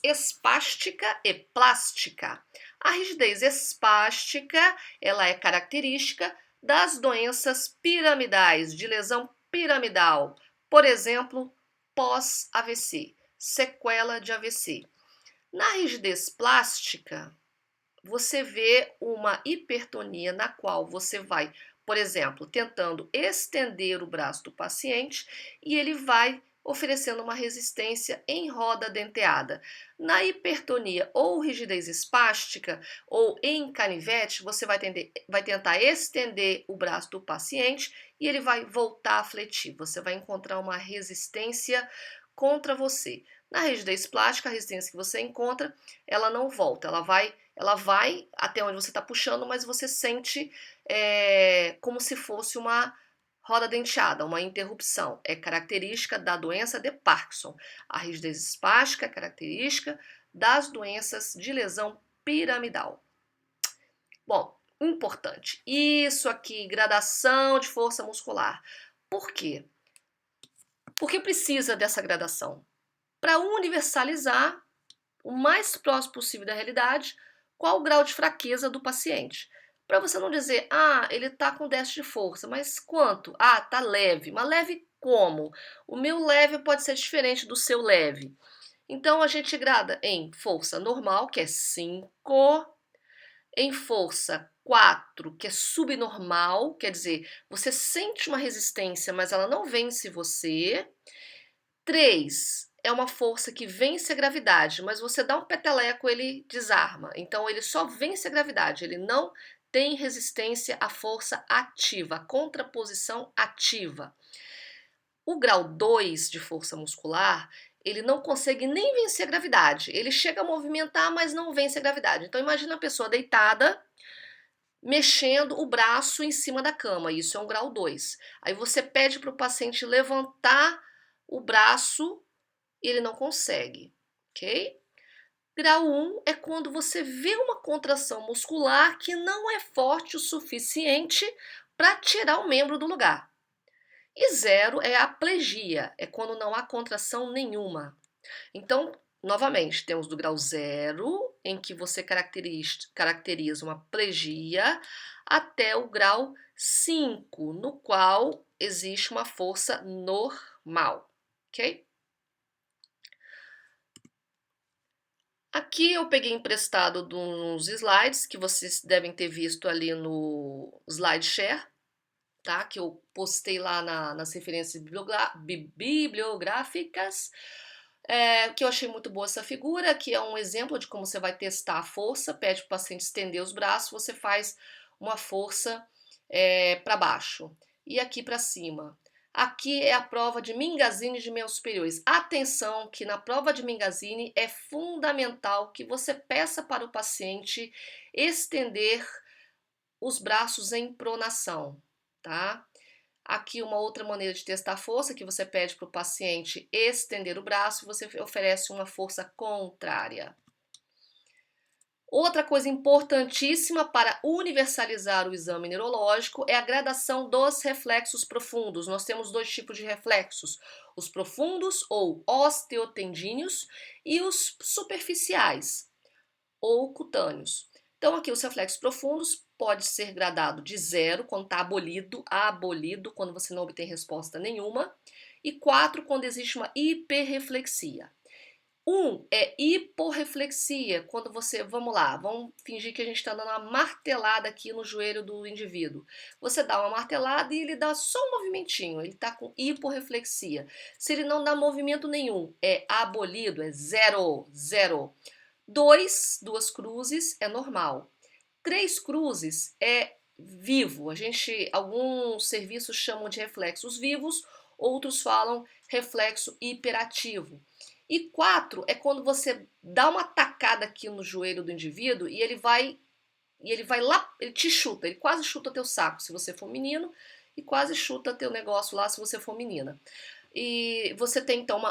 espástica e plástica. A rigidez espástica, ela é característica das doenças piramidais, de lesão piramidal, por exemplo, pós-AVC, sequela de AVC. Na rigidez plástica, você vê uma hipertonia na qual você vai, por exemplo, tentando estender o braço do paciente e ele vai oferecendo uma resistência em roda denteada. Na hipertonia ou rigidez espástica ou em canivete, você vai tentar estender o braço do paciente e ele vai voltar a fletir. Você vai encontrar uma resistência contra você. Na rigidez plástica, a resistência que você encontra, ela não volta, ela vai até onde você está puxando, mas você sente como se fosse uma roda denteada, uma interrupção. É característica da doença de Parkinson. A rigidez espástica é característica das doenças de lesão piramidal. Bom, importante. Isso aqui, gradação de força muscular. Por quê? Porque precisa dessa gradação para universalizar o mais próximo possível da realidade qual o grau de fraqueza do paciente. Para você não dizer, ele está com déficit de força, mas quanto? Tá leve. Mas leve como? O meu leve pode ser diferente do seu leve. Então a gente grada em força normal, que é 5, em força 4, que é subnormal, quer dizer, você sente uma resistência, mas ela não vence você. 3 é uma força que vence a gravidade, mas você dá um peteleco, ele desarma. Então ele só vence a gravidade, ele não tem resistência à força ativa, à contraposição ativa. O grau 2 de força muscular, ele não consegue nem vencer a gravidade. Ele chega a movimentar, mas não vence a gravidade. Então imagina a pessoa deitada, mexendo o braço em cima da cama. Isso é um grau 2. Aí você pede para o paciente levantar o braço e ele não consegue, ok? Grau 1 é quando você vê uma contração muscular que não é forte o suficiente para tirar o membro do lugar. E 0 é a aplegia, é quando não há contração nenhuma. Então, novamente, temos do grau 0, em que você caracteriza uma plegia, até o grau 5, no qual existe uma força normal, ok? Aqui eu peguei emprestado de uns slides que vocês devem ter visto ali no SlideShare, tá? Que eu postei lá nas referências bibliográficas, que eu achei muito boa essa figura, que é um exemplo de como você vai testar a força, pede para o paciente estender os braços, você faz uma força para baixo e aqui para cima. Aqui é a prova de Mingazini de membros superiores. Atenção que na prova de Mingazini é fundamental que você peça para o paciente estender os braços em pronação, tá? Aqui uma outra maneira de testar a força, que você pede para o paciente estender o braço, você oferece uma força contrária. Outra coisa importantíssima para universalizar o exame neurológico é a gradação dos reflexos profundos. Nós temos 2 tipos de reflexos, os profundos ou osteotendíneos e os superficiais ou cutâneos. Então aqui os reflexos profundos pode ser gradado de 0 quando está abolido, quando você não obtém resposta nenhuma, e 4 quando existe uma hiperreflexia. 1 é hiporreflexia, quando você, vamos fingir que a gente está dando uma martelada aqui no joelho do indivíduo. Você dá uma martelada e ele dá só um movimentinho, ele está com hiporreflexia. Se ele não dá movimento nenhum, é abolido, é 0, 0. 2, 2 cruzes é normal. 3 cruzes é vivo. Alguns serviços chamam de reflexos vivos, outros falam reflexo hiperativo. E 4 é quando você dá uma tacada aqui no joelho do indivíduo e ele vai lá, ele te chuta, ele quase chuta teu saco se você for menino e quase chuta teu negócio lá se você for menina. E você tem então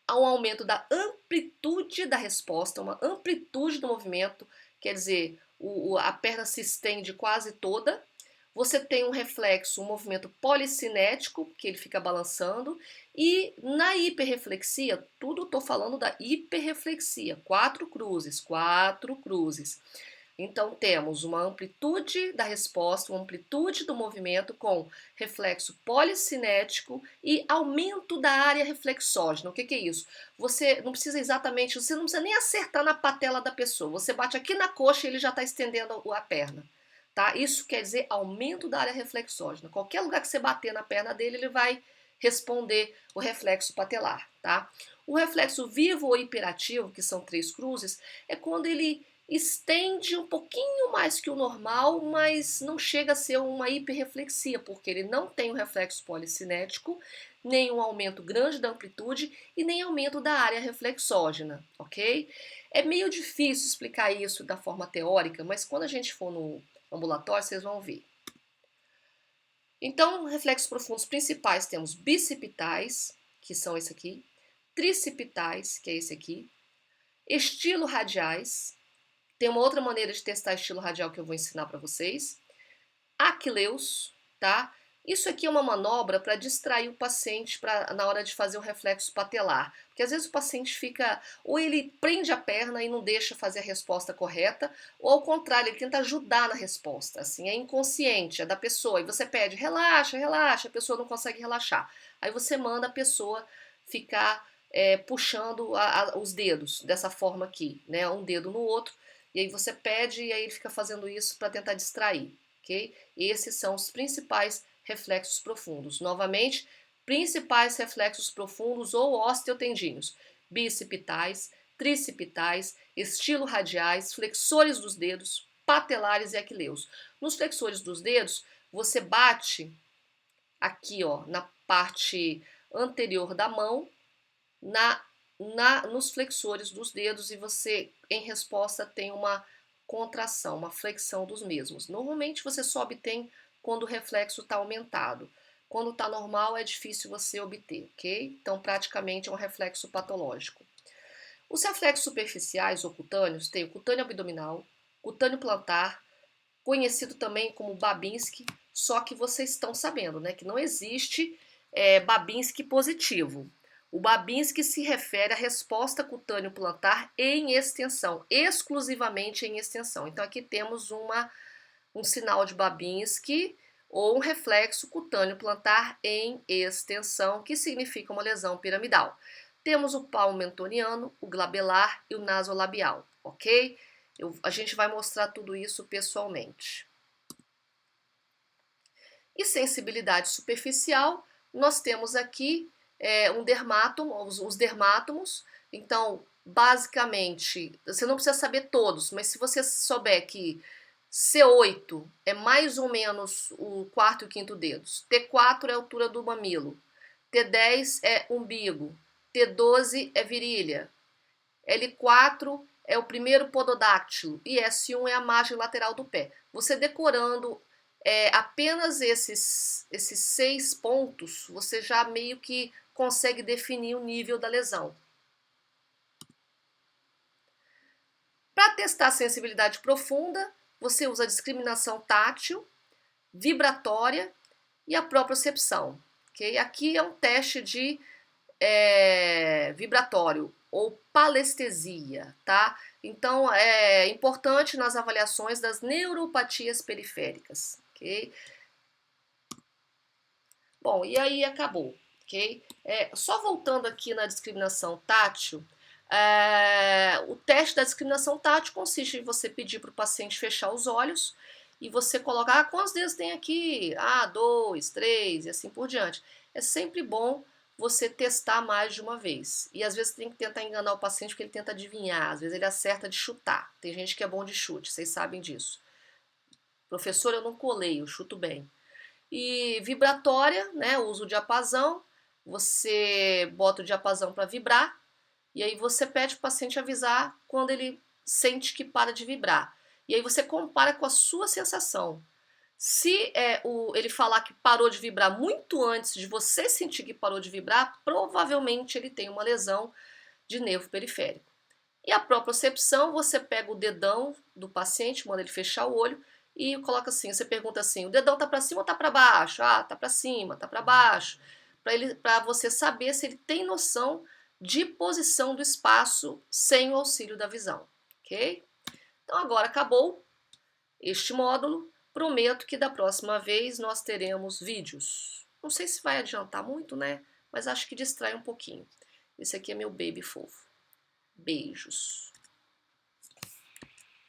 um aumento da amplitude da resposta, uma amplitude do movimento, quer dizer, a perna se estende quase toda. Você tem um reflexo, um movimento policinético, que ele fica balançando, e na hiperreflexia, tudo estou falando da hiperreflexia, quatro cruzes, quatro cruzes. Então, temos uma amplitude da resposta, uma amplitude do movimento com reflexo policinético e aumento da área reflexógena. O que é isso? Você não precisa exatamente, você não precisa nem acertar na patela da pessoa. Você bate aqui na coxa e ele já está estendendo a perna. Tá? Isso quer dizer aumento da área reflexógena. Qualquer lugar que você bater na perna dele, ele vai responder o reflexo patelar. Tá? O reflexo vivo ou hiperativo, que são três cruzes, é quando ele estende um pouquinho mais que o normal, mas não chega a ser uma hiperreflexia, porque ele não tem um reflexo policinético, nem um aumento grande da amplitude e nem aumento da área reflexógena, ok? É meio difícil explicar isso da forma teórica, mas quando a gente for no ambulatório, vocês vão ver. Então, reflexos profundos principais temos bicipitais, que são esse aqui, tricipitais, que é esse aqui, estilo radiais. Tem uma outra maneira de testar estilo radial que eu vou ensinar para vocês. Aquileus, tá? Isso aqui é uma manobra para distrair o paciente na hora de fazer o reflexo patelar. Porque às vezes o paciente fica, ou ele prende a perna e não deixa fazer a resposta correta, ou ao contrário, ele tenta ajudar na resposta. Assim, é inconsciente, é da pessoa. E você pede, relaxa, relaxa, a pessoa não consegue relaxar. Aí você manda a pessoa ficar puxando os dedos, dessa forma aqui, né? Um dedo no outro. E aí você pede e aí ele fica fazendo isso para tentar distrair, ok? Esses são os principais reflexos profundos. Novamente, principais reflexos profundos ou osteotendíneos, bicipitais, tricipitais, estilo radiais, flexores dos dedos, patelares e aquileus. Nos flexores dos dedos, você bate aqui, ó, na parte anterior da mão, nos flexores dos dedos, e você, em resposta, tem uma contração, uma flexão dos mesmos. Normalmente você só obtém quando o reflexo está aumentado. Quando está normal é difícil você obter, ok? Então praticamente é um reflexo patológico. Os reflexos superficiais ou cutâneos tem o cutâneo abdominal, cutâneo plantar, conhecido também como Babinski, só que vocês estão sabendo, né, que não existe Babinski positivo. O Babinski se refere à resposta cutâneo plantar em extensão, exclusivamente em extensão. Então aqui temos um sinal de Babinski ou um reflexo cutâneo plantar em extensão, que significa uma lesão piramidal. Temos o palmo mentoniano, o glabelar e o nasolabial, ok? A gente vai mostrar tudo isso pessoalmente. E sensibilidade superficial, nós temos aqui um dermátomo, os dermátomos. Então, basicamente, você não precisa saber todos, mas se você souber que C8 é mais ou menos o quarto e o quinto dedos, T4 é a altura do mamilo, T10 é umbigo, T12 é virilha, L4 é o primeiro pododáctilo e S1 é a margem lateral do pé. Você decorando apenas esses 6 pontos, você já meio que consegue definir o nível da lesão. Para testar a sensibilidade profunda, você usa a discriminação tátil, vibratória e a propriocepção. Okay? Aqui é um teste de vibratório ou palestesia, tá? Então é importante nas avaliações das neuropatias periféricas, ok? Bom, e aí acabou, ok? Só voltando aqui na discriminação tátil, o teste da discriminação tátil consiste em você pedir para o paciente fechar os olhos e você colocar quantos dedos tem aqui? 2, 3 e assim por diante. É sempre bom você testar mais de uma vez. E às vezes tem que tentar enganar o paciente porque ele tenta adivinhar, às vezes ele acerta de chutar. Tem gente que é bom de chute, vocês sabem disso. Professor, eu não colei, eu chuto bem. E vibratória, né, usa o diapasão, você bota o diapasão para vibrar, e aí você pede para o paciente avisar quando ele sente que para de vibrar. E aí você compara com a sua sensação. Se ele falar que parou de vibrar muito antes de você sentir que parou de vibrar, provavelmente ele tem uma lesão de nervo periférico. E a propriocepção, você pega o dedão do paciente, manda ele fechar o olho e coloca assim, você pergunta assim, o dedão tá para cima ou tá para baixo? Ah, tá para cima, tá para baixo. Para você saber se ele tem noção de posição do espaço sem o auxílio da visão, ok? Então agora acabou este módulo. Prometo que da próxima vez nós teremos vídeos. Não sei se vai adiantar muito, né? Mas acho que distrai um pouquinho. Esse aqui é meu baby fofo. Beijos.